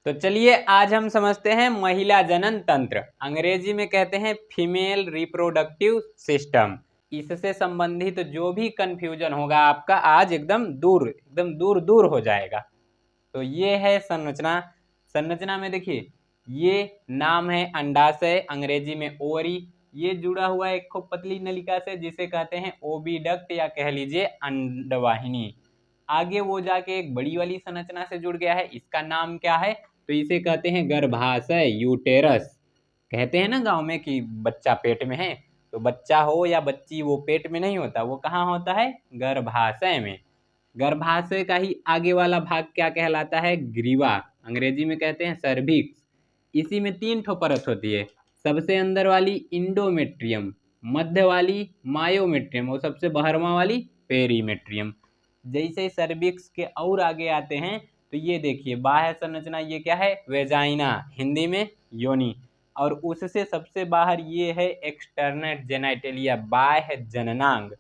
तो चलिए आज हम समझते हैं महिला जनन तंत्र, अंग्रेजी में कहते हैं फीमेल रिप्रोडक्टिव सिस्टम। इससे संबंधित जो भी कंफ्यूजन होगा आपका आज एकदम दूर दूर हो जाएगा। तो ये है संरचना। संरचना में देखिए ये नाम है अंडाशय, अंग्रेजी में ओवरी। ये जुड़ा हुआ है एक खूब पतली नलिका से जिसे कहते हैं ओविडक्ट या कह लीजिए अंडवाहिनी। आगे वो जाके एक बड़ी वाली संरचना से जुड़ गया है, इसका नाम क्या है? तो इसे कहते हैं गर्भाशय, यूटेरस। कहते हैं ना गांव में कि बच्चा पेट में है, तो बच्चा हो या बच्ची वो पेट में नहीं होता, वो कहाँ होता है? गर्भाशय में। गर्भाशय का ही आगे वाला भाग क्या कहलाता है? ग्रीवा, अंग्रेजी में कहते हैं सर्विक्स। इसी में 3 ठो परत होती है। सबसे अंदर वाली इंडोमेट्रियम, मध्य वाली मायोमेट्रियम और सबसे बाहरवा वाली पेरीमेट्रियम। जैसे सर्विक्स के और आगे आते हैं तो ये देखिए बाह्य संरचना, ये क्या है? वेजाइना, हिंदी में योनि। और उससे सबसे बाहर ये है एक्सटर्नल जेनाइटलिया, बाह्य जननांग।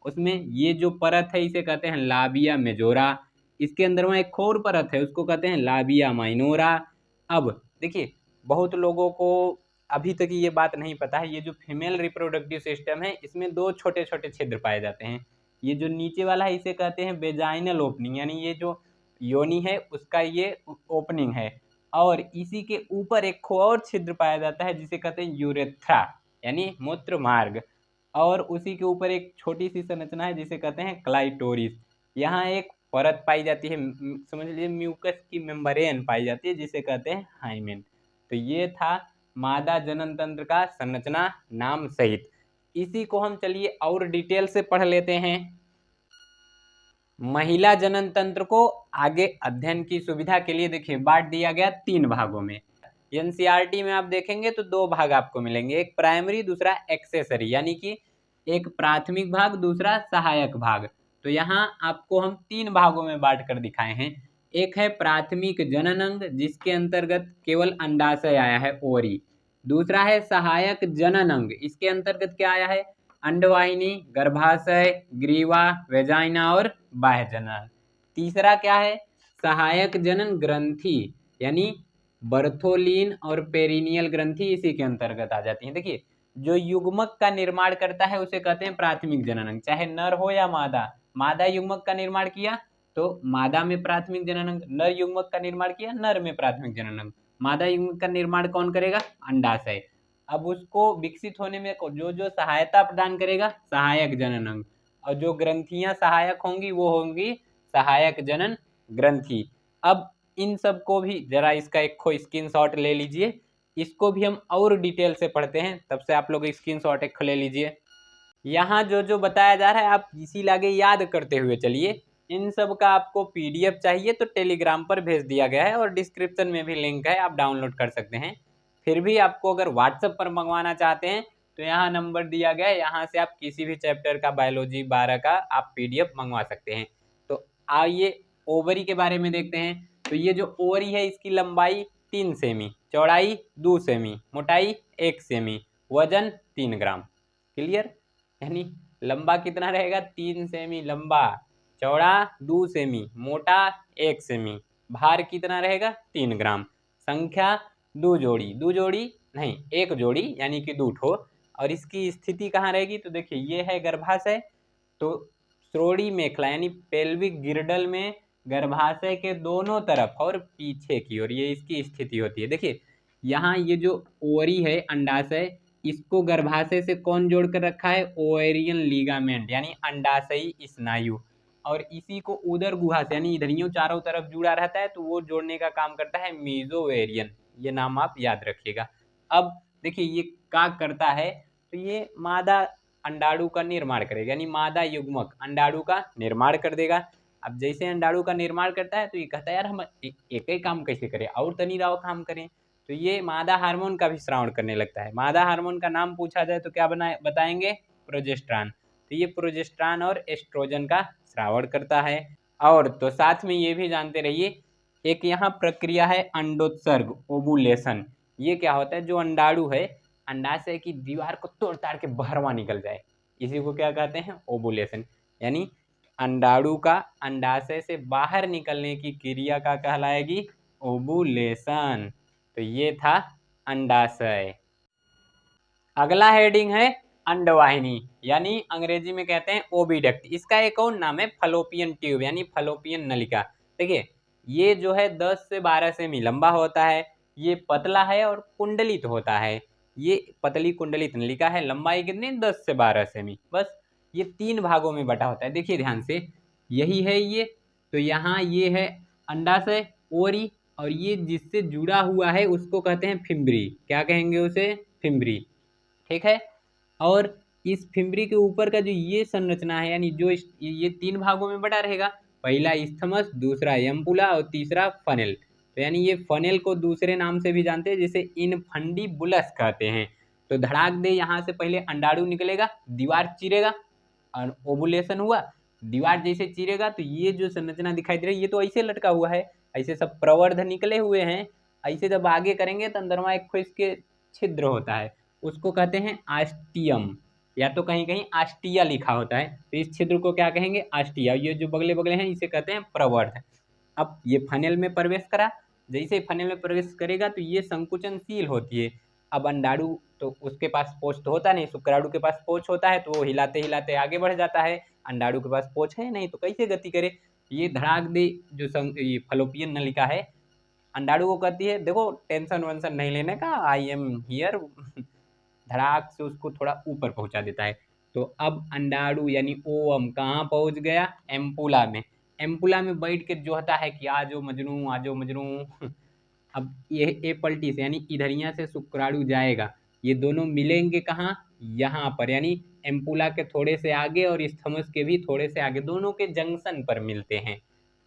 उसमें ये जो परत है इसे कहते हैं लाबिया मेजोरा। इसके अंदर में एक और परत है उसको कहते हैं लाबिया माइनोरा। अब देखिए बहुत लोगों को अभी तक ये बात नहीं पता है, ये जो फीमेल रिप्रोडक्टिव सिस्टम है इसमें 2 छोटे छोटे छिद्र पाए जाते हैं। ये जो नीचे वाला है इसे कहते हैं वेजाइनल ओपनिंग, यानी ये जो योनि है उसका ये ओपनिंग है। और इसी के ऊपर एक और छिद्र पाया जाता है जिसे कहते हैं यूरेथ्रा, यानी मूत्र मार्ग। और उसी के ऊपर एक छोटी सी संरचना है जिसे कहते हैं क्लाइटोरिस। यहाँ एक परत पाई जाती है, समझ लीजिए म्यूकस की मेम्ब्रेन पाई जाती है जिसे कहते हैं हाइमेन। तो ये था मादा जनन तंत्र का संरचना नाम सहित। इसी को हम चलिए और डिटेल से पढ़ लेते हैं। महिला जनन तंत्र को आगे अध्ययन की सुविधा के लिए देखिए बांट दिया गया 3 भागों में। एनसीईआरटी में आप देखेंगे तो 2 भाग आपको मिलेंगे, एक प्राइमरी दूसरा एक्सेसरी, यानी कि एक प्राथमिक भाग दूसरा सहायक भाग। तो यहाँ आपको हम 3 भागों में बांट कर दिखाए हैं। एक है प्राथमिक जनन अंग जिसके अंतर्गत केवल अंडाशय आया है, ओवरी। दूसरा है सहायक जनन अंग, इसके अंतर्गत क्या आया है? अंडवाहिनी, गर्भाशय, ग्रीवा, वेजाइना और बाह्य जनन। तीसरा क्या है? सहायक जनन ग्रंथि, यानी बर्थोलीन और पेरिनियल ग्रंथि इसी के अंतर्गत आ जाती हैं। देखिए जो युग्मक का निर्माण करता है उसे कहते हैं प्राथमिक जनन अंग, चाहे नर हो या मादा। मादा युग्मक का निर्माण किया तो मादा में प्राथमिक जनन अंग, नर युग्मक का निर्माण किया नर में प्राथमिक जनन अंग। मादा युग्मक का निर्माण कौन करेगा? अंडाशय। अब उसको विकसित होने में जो जो सहायता प्रदान करेगा? सहायक जनन अंग। और जो ग्रंथियां सहायक होंगी वो होंगी सहायक जनन ग्रंथि। अब इन सब को भी जरा इसका एक स्क्रीनशॉट ले लीजिए, इसको भी हम और डिटेल से पढ़ते हैं, तब से आप लोग स्क्रीनशॉट एक ले लीजिए। यहाँ जो जो बताया जा रहा है आप इसी लागे याद करते हुए चलिए। इन सब का आपको पीडीएफ चाहिए तो टेलीग्राम पर भेज दिया गया है और डिस्क्रिप्शन में भी लिंक है, आप डाउनलोड कर सकते हैं। फिर भी आपको अगर व्हाट्सएप पर मंगवाना चाहते हैं तो यहाँ नंबर दिया गया है, यहाँ से आप किसी भी चैप्टर का बायोलॉजी 12 का आप पीडीएफ मंगवा सकते हैं। तो आइए ओवरी के बारे में देखते हैं। तो ये जो ओवरी है इसकी लंबाई 3 सेमी, चौड़ाई 2 सेमी, मोटाई 1 सेमी, वजन 3 ग्राम। क्लियर? यानी लंबा कितना रहेगा? 3 सेमी लंबा, चौड़ा 2 सेमी, मोटा 1 सेमी, भार कितना रहेगा? 3 ग्राम। संख्या 2 जोड़ी, 2 जोड़ी नहीं 1 जोड़ी यानी कि 2 ठो। और इसकी स्थिति कहाँ रहेगी? तो देखिए ये है गर्भाशय, तो श्रोणि मेखला यानी पेल्विक गिर्डल में गर्भाशय के दोनों तरफ और पीछे की ओर ये इसकी स्थिति होती है। देखिए यहाँ ये जो ओवरी है अंडाशय, इसको गर्भाशय से कौन जोड़ कर रखा है? ओवेरियन लिगामेंट, यानी अंडाशयी स्नायु। और इसी को उदर गुहा से यानी इधरियों चारों तरफ जुड़ा रहता है तो वो जोड़ने का काम करता है मीजोवेरियन, ये नाम आप याद रखिएगा। अब देखिए ये क्या करता है? तो ये मादा अंडाणु का निर्माण करेगा, यानी मादा युग्मक अंडाणु का निर्माण कर देगा। अब जैसे अंडाणु का निर्माण करता है तो ये कहता है यार हम एक ही काम कैसे करें, और तनी राव काम करें। तो ये मादा हार्मोन का भी स्राव करने लगता है। मादा हार्मोन का नाम पूछा जाए तो क्या बताएंगे? प्रोजेस्टेरॉन। तो ये प्रोजेस्टेरॉन और एस्ट्रोजन का स्रावण करता है। और तो साथ में ये भी जानते रहिए एक यहाँ प्रक्रिया है अंडोत्सर्ग, ओवुलेशन। ये क्या होता है? जो अंडाणु है अंडाशय की दीवार को तोड़ ताड़ के बाहरवा निकल जाए, इसी को क्या कहते हैं? ओवुलेशन। यानी अंडाणु का अंडाशय से बाहर निकलने की क्रिया का कहलाएगी ओबुलेशन। तो ये था अंडाशय। अगला हेडिंग है अंडवाहिनी, यानी अंग्रेजी में कहते हैं ओविडक्ट। इसका एक और नाम है फलोपियन ट्यूब यानी फलोपियन नलिका। देखिए ये जो है 10 से 12 सेमी लंबा होता है, ये पतला है और कुंडलित होता है। ये पतली कुंडलित नलिका है, लंबाई कितनी 10 से 12 सेमी। बस ये 3 भागों में बटा होता है। देखिए ध्यान से, यही है ये, तो यहाँ ये है अंडाशय, ओरी, और ये जिससे जुड़ा हुआ है उसको कहते हैं फिम्बरी। क्या कहेंगे उसे? फिम्बरी। ठीक है। और इस फिम्बरी के ऊपर का जो ये संरचना है, यानी जो ये 3 भागों में बटा रहेगा। पहला इस्थमस, दूसरा एम्पुला और तीसरा फनेल। तो यानी ये फनेल को दूसरे नाम से भी जानते हैं, जिसे इनफंडिबुलस कहते हैं। तो धड़ाक दे यहाँ से पहले अंडाणु निकलेगा, दीवार चीरेगा और ओवुलेशन हुआ। दीवार जैसे चीरेगा तो ये जो संरचना दिखाई दे रही है ये तो ऐसे लटका हुआ है, ऐसे सब प्रवर्ध निकले हुए हैं। ऐसे जब आगे करेंगे तो अंदरमा एक इसके छिद्र होता है, उसको कहते हैं आस्टियम, या तो कहीं कहीं आस्टिया लिखा होता है। तो इस छिद्र को क्या कहेंगे? आस्टिया। ये जो बगले बगले हैं इसे कहते हैं प्रवर्ध। अब ये फनेल में प्रवेश करा, जैसे फनेल में प्रवेश करेगा तो ये संकुचनशील होती है। अब अंडाणु तो उसके पास पोच तो होता नहीं, शुक्राणु के पास पोच होता है, तो वो हिलाते हिलाते आगे बढ़ जाता है। अंडाणु के पास पोच है नहीं तो कैसे गति करे? ये धड़ाक दे जो ये फलोपियन नलिका है अंडाणु को कहती है, देखो टेंशन वेंशन नहीं लेने का, आई एम हियर। धड़ाक से उसको थोड़ा ऊपर पहुंचा देता है। तो अब अंडाणु यानी ओवम कहाँ पहुंच गया? एम्पुला में। एम्पुला में बैठ के जो होता है कि आजो मजनू आजो मजनू। अब ये ए पलटी से यानी इधरिया से शुक्राणु जाएगा, ये दोनों मिलेंगे कहाँ? यहाँ पर, यानी एम्पुला के थोड़े से आगे और इस्थमस के भी थोड़े से आगे, दोनों के जंक्शन पर मिलते हैं।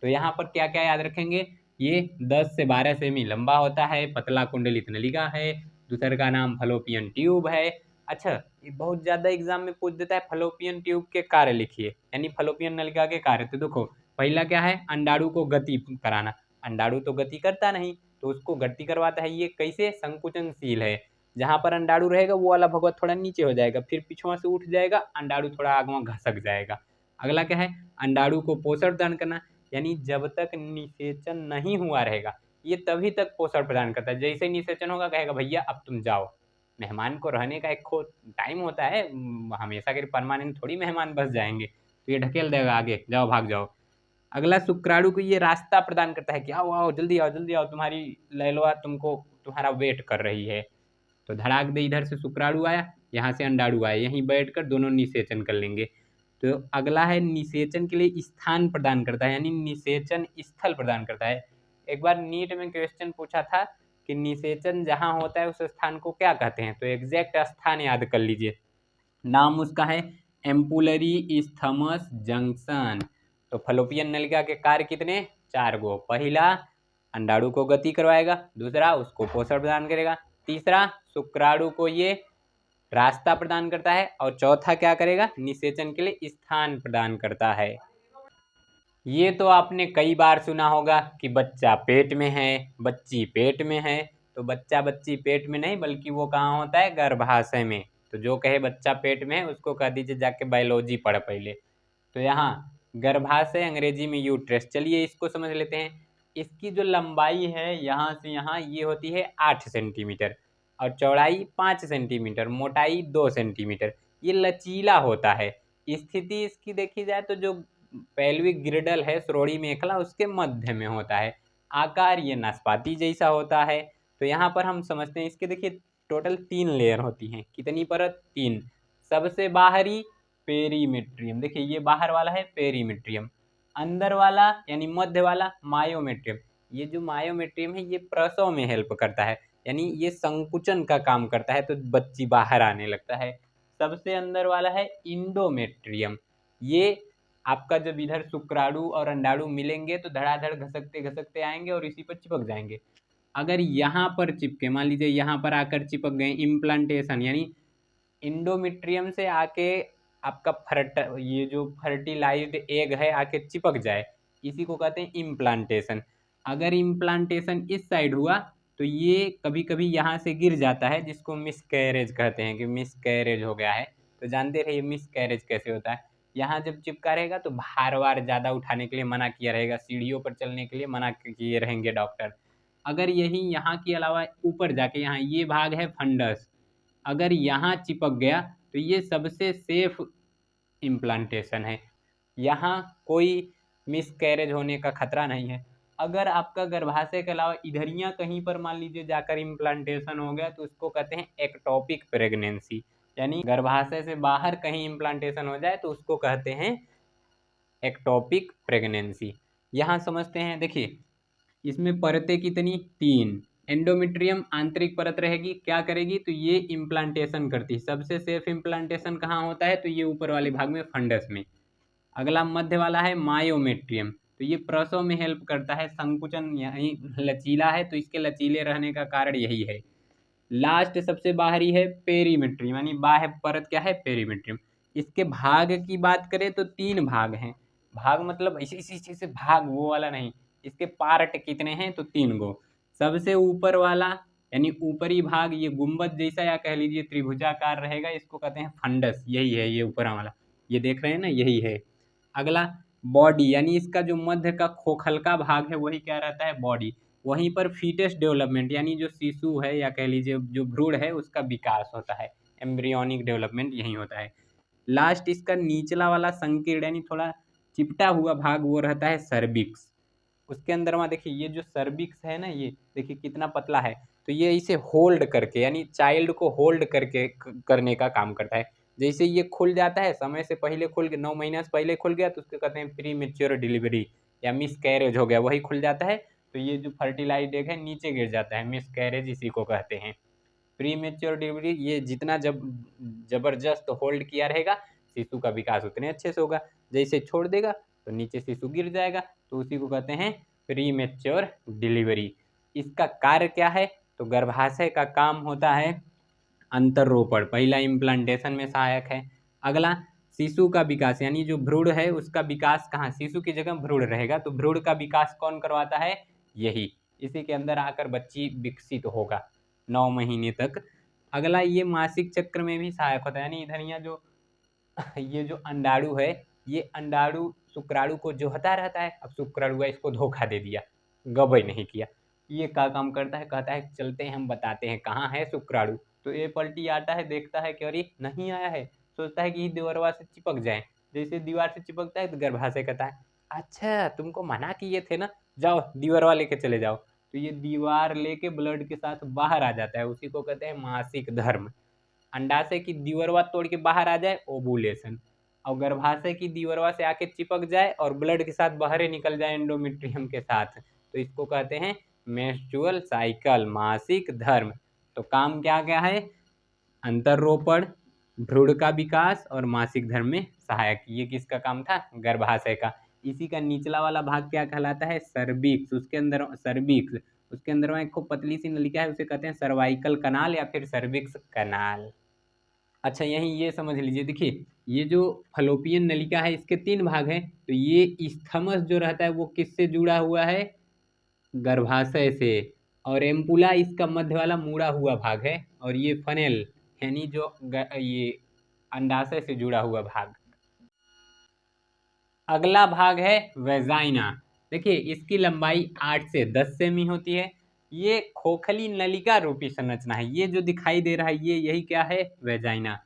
तो यहाँ पर क्या क्या याद रखेंगे? ये 10 से 12 सेमी लंबा होता है, पतला कुंडलित नलिका है, दूसरे का नाम फलोपियन ट्यूब है। अच्छा, ये बहुत ज़्यादा एग्जाम में पूछ देता है, फलोपियन ट्यूब के कार्य लिखिए, यानी फलोपियन नलिका के कार्य। तो देखो पहला क्या है? अंडाणु को गति कराना। अंडाणु तो गति करता नहीं, तो उसको गति करवाता है। ये कैसे? संकुचनशील है। जहाँ पर अंडाणु रहेगा वो वाला भगवत थोड़ा नीचे हो जाएगा, फिर पिछवा से उठ जाएगा, अंडाणु थोड़ा आगवा घसक जाएगा। अगला क्या है? अंडाणु को पोषण प्रदान करना, यानी जब तक निषेचन नहीं हुआ रहेगा ये तभी तक पोषण प्रदान करता है। जैसे निषेचन होगा कहेगा भैया अब तुम जाओ। मेहमान को रहने का एक टाइम होता है, हमेशा के परमानेंट थोड़ी मेहमान बस जाएंगे, तो ये ढकेल देगा आगे, जाओ भाग जाओ। अगला शुक्राणु को ये रास्ता प्रदान करता है कि आओ आओ जल्दी आओ जल्दी आओ, तुम्हारी लैलवा तुमको तुम्हारा वेट कर रही है। तो धड़ाक दे इधर से शुक्राणु आया, यहाँ से अंडाणु आया, यहीं बैठकर दोनों निषेचन कर लेंगे। तो अगला है निषेचन के लिए स्थान प्रदान करता है, यानी निषेचन स्थल प्रदान करता है। एक बार नीट में क्वेश्चन पूछा था कि निषेचन जहाँ होता है उस स्थान को क्या कहते हैं, तो एग्जैक्ट स्थान याद कर लीजिए। नाम उसका है एम्पुलरी इस्थमस जंक्शन। तो फलोपियन नलिका के कार्य कितने? 4 गो। पहला अंडाणु को गति करवाएगा, दूसरा उसको पोषण प्रदान करेगा, तीसरा शुक्राणु को ये रास्ता प्रदान करता है, और चौथा क्या करेगा? निषेचन के लिए स्थान प्रदान करता है। ये तो आपने कई बार सुना होगा कि बच्चा पेट में है, बच्ची पेट में है। तो बच्चा बच्ची पेट में नहीं, बल्कि वो कहाँ होता है? गर्भाशय में। तो जो कहे बच्चा पेट में है उसको कह दीजिए जाके बायोलॉजी पढ़ पहले। तो यहाँ गर्भाशय अंग्रेजी में यूट्रस। चलिए इसको समझ लेते हैं। इसकी जो लंबाई है यहाँ से यहाँ ये होती है 8 सेंटीमीटर, और चौड़ाई 5 सेंटीमीटर, मोटाई 2 सेंटीमीटर। ये लचीला होता है। स्थिति इसकी देखी जाए तो जो पेल्विक ग्रिडल है, श्रोणि मेखला, उसके मध्य में होता है। आकार ये नाशपाती जैसा होता है। तो यहाँ पर हम समझते हैं इसके, देखिए टोटल 3 लेयर होती हैं। कितनी परत? 3। सबसे बाहरी पेरीमेट्रियम, देखिए ये बाहर वाला है पेरीमेट्रियम, अंदर वाला यानी मध्य वाला मायोमेट्रियम। ये जो मायोमेट्रियम है ये प्रसव में हेल्प करता है, यानी ये संकुचन का काम करता है, तो बच्ची बाहर आने लगता है। सबसे अंदर वाला है इंडोमेट्रियम। ये आपका जब इधर शुक्राणु और अंडाणु मिलेंगे तो धड़ाधड़ घसकते घसकते आएंगे और इसी पर चिपक जाएंगे। अगर यहाँ पर चिपके, मान लीजिए यहाँ पर आकर चिपक गए, इम्प्लांटेशन, यानी इंडोमेट्रियम से आके आपका ये जो फर्टिलाइज्ड एग है आके चिपक जाए, इसी को कहते हैं इम्प्लांटेशन। अगर इम्प्लांटेशन इस साइड हुआ तो ये कभी कभी यहाँ से गिर जाता है, जिसको मिसकैरेज कहते हैं कि मिसकैरेज हो गया है। तो जानते रहिए मिसकैरेज कैसे होता है। यहाँ जब चिपका रहेगा तो भार वार ज़्यादा उठाने के लिए मना किया रहेगा, सीढ़ियों पर चलने के लिए मना किए रहेंगे डॉक्टर। अगर यही यहाँ के अलावा ऊपर जाके यहाँ ये भाग है फंडस, अगर यहाँ चिपक गया तो ये सबसे सेफ इम्प्लांटेशन है, यहाँ कोई मिसकैरेज होने का खतरा नहीं है। अगर आपका गर्भाशय के अलावा इधरियाँ कहीं पर मान लीजिए जाकर इम्प्लांटेशन हो गया तो उसको कहते हैं एक्टोपिक प्रेगनेंसी, यानी गर्भाशय से बाहर कहीं इम्प्लांटेशन हो जाए तो उसको कहते हैं एक्टोपिक प्रेगनेंसी। यहाँ समझते हैं, देखिए इसमें परतें कितनी, 3। एंडोमेट्रियम आंतरिक परत रहेगी, क्या करेगी तो ये इम्प्लांटेशन करती है। सबसे सेफ इम्प्लांटेशन कहाँ होता है तो ये ऊपर वाले भाग में फंडस में। अगला मध्य वाला है मायोमेट्रियम, तो ये प्रसव में हेल्प करता है, संकुचन यही लचीला है तो इसके लचीले रहने का कारण यही है। लास्ट सबसे बाहरी है पेरीमेट्रियम, यानी बाह्य परत क्या है पेरीमेट्रियम। इसके भाग की बात करें तो 3 भाग हैं। भाग मतलब इसी चीज से भाग वो वाला नहीं, इसके पार्ट कितने हैं तो 3 गो। सबसे ऊपर वाला यानी ऊपरी भाग ये गुंबद जैसा या कह लीजिए त्रिभुजाकार रहेगा, इसको कहते हैं फंडस, यही है ये ऊपर वाला, ये देख रहे हैं ना यही है। अगला बॉडी, यानी इसका जो मध्य का खोखलका भाग है वही क्या रहता है बॉडी। वहीं पर फीटस डेवलपमेंट यानी जो शिशु है या कह लीजिए जो भ्रूण है उसका विकास होता है, एम्ब्रियोनिक डेवलपमेंट यही होता है। लास्ट इसका निचला वाला संकीर्ण यानी थोड़ा चिपटा हुआ भाग वो रहता है सर्विक्स। उसके अंदर वहाँ देखिए ये जो सर्विक्स है ना, ये देखिए कितना पतला है, तो ये इसे होल्ड करके यानी चाइल्ड को होल्ड करके करने का काम करता है। जैसे ये खुल जाता है, समय से पहले खुल गया, 9 महीने से पहले खुल गया तो उसको कहते हैं प्री मेच्योर डिलीवरी या मिस कैरेज हो गया, वही खुल जाता है तो ये जो फर्टिलाइज्ड एग है नीचे गिर जाता है, मिस कैरेज इसी को कहते हैं। प्री मेच्योर डिलीवरी, ये जितना जबरदस्त होल्ड किया रहेगा शिशु का विकास उतने अच्छे से होगा, जैसे छोड़ देगा तो नीचे शिशु गिर जाएगा, तो उसी को कहते हैं प्री मेच्योर डिलीवरी। इसका कार्य क्या है तो गर्भाशय का काम होता है अंतरोपण, पहला इम्प्लांटेशन में सहायक है। अगला शिशु का विकास, यानी जो भ्रूण है उसका विकास कहाँ, शिशु की जगह भ्रूण रहेगा तो भ्रूण का विकास कौन करवाता है, यही, इसी के अंदर आकर बच्ची विकसित होगा 9 महीने तक। अगला ये मासिक चक्र में भी सहायक होता है, यानी इधर यहाँ जो ये जो अंडाणु है, ये अंडाणु शुक्राणु को जोहता रहता है। अब शुक्राणु इसको धोखा दे दिया, गबई नहीं किया, ये क्या काम करता है, कहता है चलते हैं हम बताते हैं कहाँ है शुक्राणु। तो ये पलटी आता है, देखता है कि अरे नहीं आया है, सोचता है कि दीवारवा से चिपक जाए, जैसे दीवार से चिपकता है तो गर्भाशय कहता है अच्छा तुमको मना किए थे ना, जाओ दीवारवा लेके चले जाओ, तो ये दीवार लेके ब्लड के साथ बाहर आ जाता है, उसी को कहते हैं मासिक धर्म। अंडाशय की दीवारवा तोड़ के बाहर आ जाए ओवुलेशन, और गर्भाशय की दीवारवा से आके चिपक जाए और ब्लड के साथ बाहर निकल जाए एंडोमेट्रियम के साथ, तो इसको कहते हैं मेंस्ट्रुअल साइकिल, मासिक धर्म। तो काम क्या क्या है, अंतरोपण, भ्रूण का विकास और मासिक धर्म में सहायक। ये किसका काम था, गर्भाशय का। इसी का निचला वाला भाग क्या कहलाता है, सर्विक्स। उसके अंदर सर्विक्स, उसके अंदर में खूब पतली सी नलिका है, उसे कहते हैं सर्वाइकल कनाल या फिर सर्विक्स कनाल। अच्छा यहीं ये समझ लीजिए, देखिए ये जो फलोपियन नलिका है इसके 3 भाग हैं, तो ये इस्थमस जो रहता है वो किससे जुड़ा हुआ है, गर्भाशय से, और एम्पुला इसका मध्य वाला मुड़ा हुआ भाग है, और ये फनेल यानी जो ये अंडाशय से जुड़ा हुआ भाग। अगला भाग है वेजाइना। देखिए इसकी लंबाई 8 से 10 सेमी होती है। ये खोखली नलिका रूपी संरचना है, ये जो दिखाई दे रहा है ये यही क्या है, वेजाइना।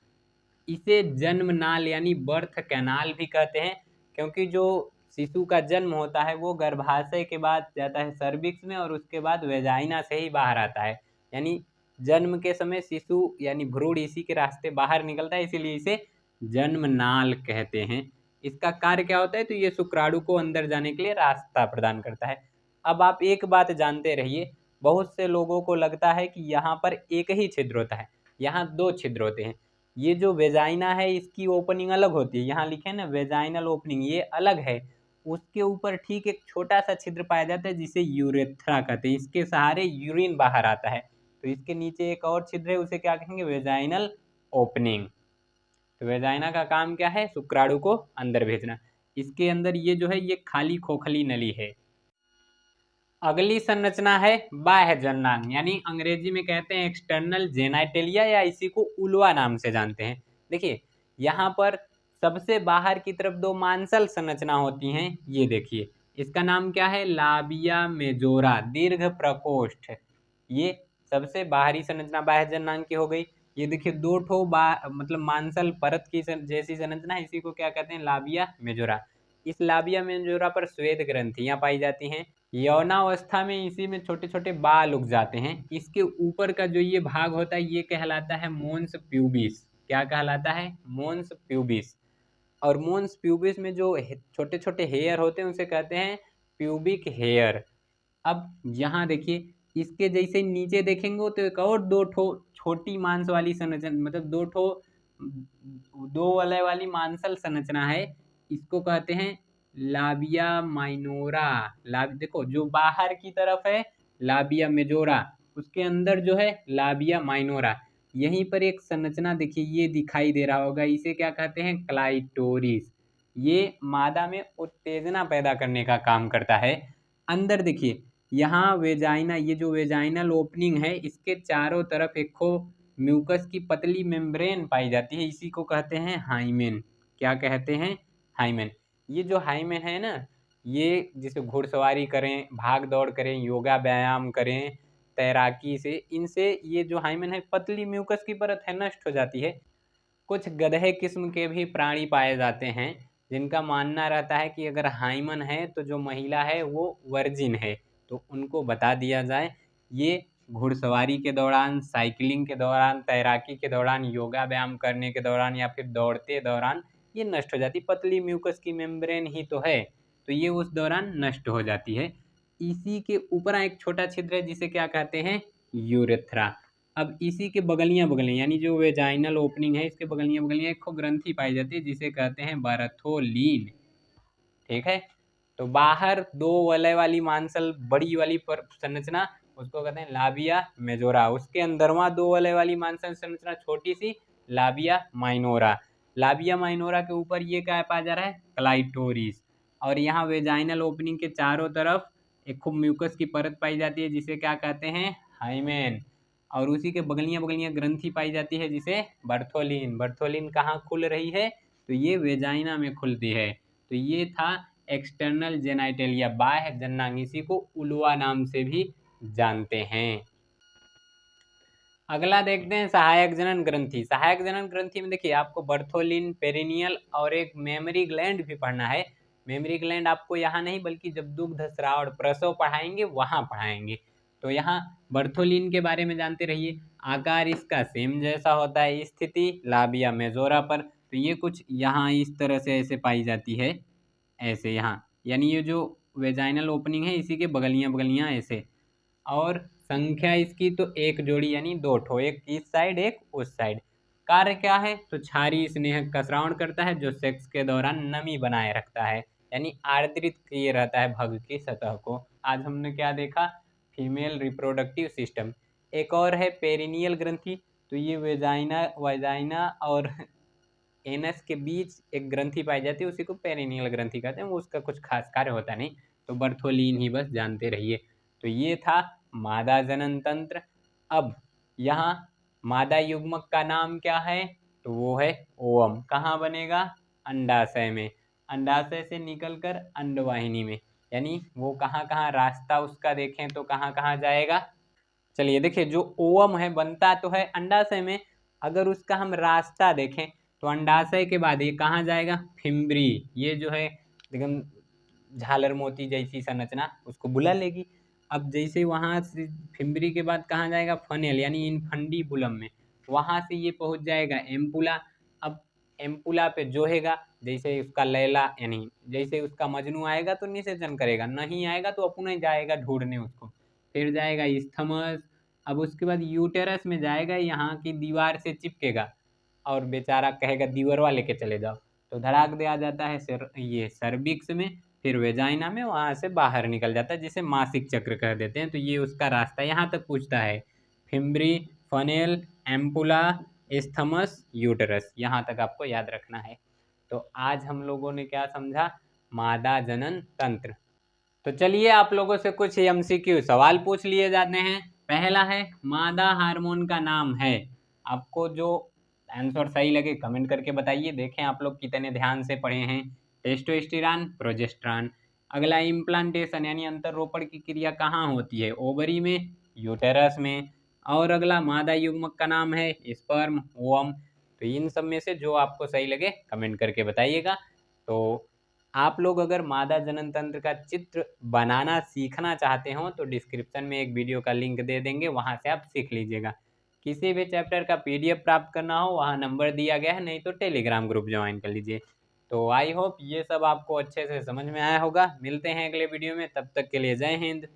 इसे जन्म नाल यानी बर्थ कैनाल भी कहते हैं, क्योंकि जो शिशु का जन्म होता है वो गर्भाशय के बाद जाता है सर्विक्स में और उसके बाद वेजाइना से ही बाहर आता है, यानी जन्म के समय शिशु यानी भ्रूण इसी के रास्ते बाहर निकलता है, इसीलिए इसे जन्म नाल कहते हैं। इसका कार्य क्या होता है तो ये शुक्राणु को अंदर जाने के लिए रास्ता प्रदान करता है। अब आप एक बात जानते रहिए, बहुत से लोगों को लगता है कि यहाँ पर एक ही छिद्र होता है, यहाँ 2 छिद्र होते हैं। ये जो वेजाइना है इसकी ओपनिंग अलग होती है, यहाँ लिखे ना वेजाइनल ओपनिंग, ये अलग है। उसके ऊपर ठीक एक छोटा सा छिद्र पाया जाता है जिसे यूरेथ्रा कहते हैं, इसके सहारे यूरिन बाहर आता है। तो इसके नीचे एक और छिद्र है, उसे क्या कहेंगे, वेजाइनल ओपनिंग। तो वेजाइना का काम क्या है, शुक्राणु को अंदर भेजना। इसके अंदर ये जो है ये खाली खोखली नली है। अगली संरचना है बाह्य जननांग, यानी अंग्रेजी में कहते हैं एक्सटर्नल जेनाइटेलिया या इसी को उल्वा नाम से जानते हैं। देखिए यहाँ पर सबसे बाहर की तरफ 2 मांसल संरचना होती हैं, ये देखिए इसका नाम क्या है? लाबिया मेजोरा, दीर्घ प्रकोष्ठ। ये सबसे बाहरी संरचना बाह्य जननांग की हो गई। ये देखिए दो ठो मतलब मांसल परत की जैसी संरचना है, इसी को क्या कहते हैं? लाबिया मेजोरा। इस लाबिया मेजोरा पर श्वेत ग्रंथियां पाई जाती हैं। यौनावस्था में इसी में छोटे छोटे बाल उग जाते हैं। इसके ऊपर का जो ये भाग होता है ये कहलाता है मोन्स प्यूबिस। क्या कहलाता है? मोन्स प्यूबिस। और मोन्स प्यूबिस में जो छोटे छोटे हेयर होते हैं उसे कहते हैं प्यूबिक हेयर। अब यहाँ देखिए, इसके जैसे नीचे देखेंगे तो एक और दो ठो छोटी मांस वाली संरचना, मतलब दो ठो दो वलय वाली मांसल संरचना है, इसको कहते हैं लाबिया माइनोरा। देखो जो बाहर की तरफ है लाबिया मेजोरा, उसके अंदर जो है लाबिया माइनोरा। यहीं पर एक संरचना देखिए ये दिखाई दे रहा होगा, इसे क्या कहते हैं? क्लाइटोरिस। ये मादा में उत्तेजना पैदा करने का काम करता है। अंदर देखिए, यहाँ वेजाइना, ये जो वेजाइनल ओपनिंग है इसके चारों तरफ एक खो म्यूकस की पतली मेम्ब्रेन पाई जाती है, इसी को कहते हैं हाइमेन। क्या कहते हैं? हाइमेन। ये जो हाइमेन है ना, ये जिसे घुड़सवारी करें, भाग दौड़ करें, योगा व्यायाम करें, तैराकी से, इनसे ये जो हाइमेन है पतली म्यूकस की परत है नष्ट हो जाती है। कुछ गधे किस्म के भी प्राणी पाए जाते हैं जिनका मानना रहता है कि अगर हाइमन है तो जो महिला है वो वर्जिन है, तो उनको बता दिया जाए। ये घुड़सवारी के दौरान, साइकिलिंग के दौरान, तैराकी के दौरान, योगा व्यायाम करने के दौरान या फिर दौड़ते दौरान ये नष्ट हो जाती। पतली म्यूकस की मेम्ब्रेन ही तो है, तो ये उस दौरान नष्ट हो जाती है। इसी के ऊपर एक छोटा छिद्र है जिसे क्या कहते हैं? यूरेथ्रा। अब इसी के बगलियां बगलियां, यानी जो वेजाइनल ओपनिंग है इसके बगलियां बगलियां एक ग्रंथि पाई जाती है जिसे कहते हैं बर्थोलीन। ठीक है, तो बाहर दो वलय वाली मांसल बड़ी वाली संरचना उसको कहते हैं लाबिया मेजोरा, उसके अंदरवा दो वलय वाली मांसल संरचना छोटी सी लाबिया माइनोरा। लाबिया माइनोरा के ऊपर ये क्या पाया जा रहा है? क्लाइटोरिस। और यहाँ वेजाइनल ओपनिंग के चारों तरफ एक खूब म्यूकस की परत पाई जाती है जिसे क्या कहते हैं? हाइमेन। और उसी के बगलियां बगलियां ग्रंथि पाई जाती है जिसे बर्थोलिन। बर्थोलिन कहाँ खुल रही है? तो ये वेजाइना में खुलती है। तो ये था एक्सटर्नल जेनाइटलिया, बाह्य जननांग, इसी को उलुआ नाम से भी जानते हैं। अगला देखते हैं सहायक जनन ग्रंथि। सहायक जनन ग्रंथि में देखिए आपको बर्थोलिन, पेरिनियल और एक मेमरी ग्लैंड भी पढ़ना है। मेमरी ग्लैंड आपको यहाँ नहीं बल्कि जब दुग्ध स्राव और प्रसव पढ़ाएंगे वहाँ पढ़ाएंगे। तो यहाँ बर्थोलिन के बारे में जानते रहिए। आकार इसका सेम जैसा होता है, स्थिति लाबिया मेजोरा पर। तो ये कुछ यहाँ इस तरह से ऐसे पाई जाती है, ऐसे यहाँ, यानी ये जो वेजाइनल ओपनिंग है इसी के बगलियां बगलियां ऐसे। और संख्या इसकी तो एक जोड़ी यानी दो ठो, एक इस साइड एक उस साइड। कार्य क्या है? तो क्षारीय स्नेहक का स्रावण करता है जो सेक्स के दौरान नमी बनाए रखता है, यानी आर्द्रित किए रहता है भग की सतह को। आज हमने क्या देखा? Female reproductive system. एक और है पेरिनियल ग्रंथि। तो ये वेजाइना और एनस के बीच एक ग्रंथि पाई जाती है, उसी को पेरिनियल ग्रंथि कहते हैं। वो उसका कुछ खास कार्य होता नहीं, तो बर्थोलीन ही बस जानते रहिए। तो ये था मादा जनन तंत्र। अब यहाँ मादा युग्मक का नाम क्या है? तो वो है ओवम। कहाँ बनेगा? अंडाशय में। अंडाशय से निकलकर अंडवाहिनी में, यानी वो कहाँ कहाँ रास्ता उसका देखें तो कहाँ कहाँ जाएगा। चलिए देखिए, जो ओवम है बनता तो है अंडाशय में, अगर उसका हम रास्ता देखें तो अंडाशय के बाद ये कहाँ जाएगा? फिम्बरी। ये जो है एकदम झालर मोती जैसी संरचना उसको बुला लेगी। अब जैसे वहाँ से फिम्बरी के बाद कहाँ जाएगा? फनेल, यानी इनफंडीबुलम में। वहाँ से ये पहुँच जाएगा एम्पुला। अब एम्पुला पे जोहेगा, जैसे उसका लैला यानी जैसे उसका मजनू आएगा तो निषेचन करेगा, नहीं आएगा तो अपने जाएगा ढूंढने उसको। फिर जाएगा स्थमस। अब उसके बाद यूटेरस में जाएगा, यहाँ की दीवार से चिपकेगा और बेचारा कहेगा दीवारवा लेके चले जाओ, तो धड़ाक दे आ जाता है ये सर्विक्स में, फिर वेजाइना में, वहाँ से बाहर निकल जाता है जिसे मासिक चक्र कह देते हैं। तो ये उसका रास्ता यहाँ तक पूछता है, fimbriae, funnel, ampulla, isthmus, uterus, यहाँ तक आपको याद रखना है। तो आज हम लोगों ने क्या समझा? मादा जनन तंत्र। तो चलिए आप लोगों से कुछ एमसीक्यू सवाल पूछ लिए जाते हैं। पहला है मादा हार्मोन का नाम है। आपको जो आंसर सही लगे कमेंट करके बताइए, देखें आप लोग कितने ध्यान से पढ़े हैं। Testosterone, progesterone. अगला इम्प्लांटेशन यानी अंतर्रोपण की क्रिया कहाँ होती है? ओवरी में, यूटेरस में। और अगला मादा युग्मक का नाम है स्पर्म, ओवम। तो इन सब में से जो आपको सही लगे कमेंट करके बताइएगा। तो आप लोग अगर मादा जनन तंत्र का चित्र बनाना सीखना चाहते हो तो डिस्क्रिप्शन में एक वीडियो का लिंक दे देंगे, वहाँ से आप सीख लीजिएगा। किसी भी चैप्टर का PDF प्राप्त करना हो वहाँ नंबर दिया गया है, नहीं तो टेलीग्राम ग्रुप ज्वाइन कर लीजिए। तो आई होप ये सब आपको अच्छे से समझ में आया होगा। मिलते हैं अगले वीडियो में, तब तक के लिए जय हिंद।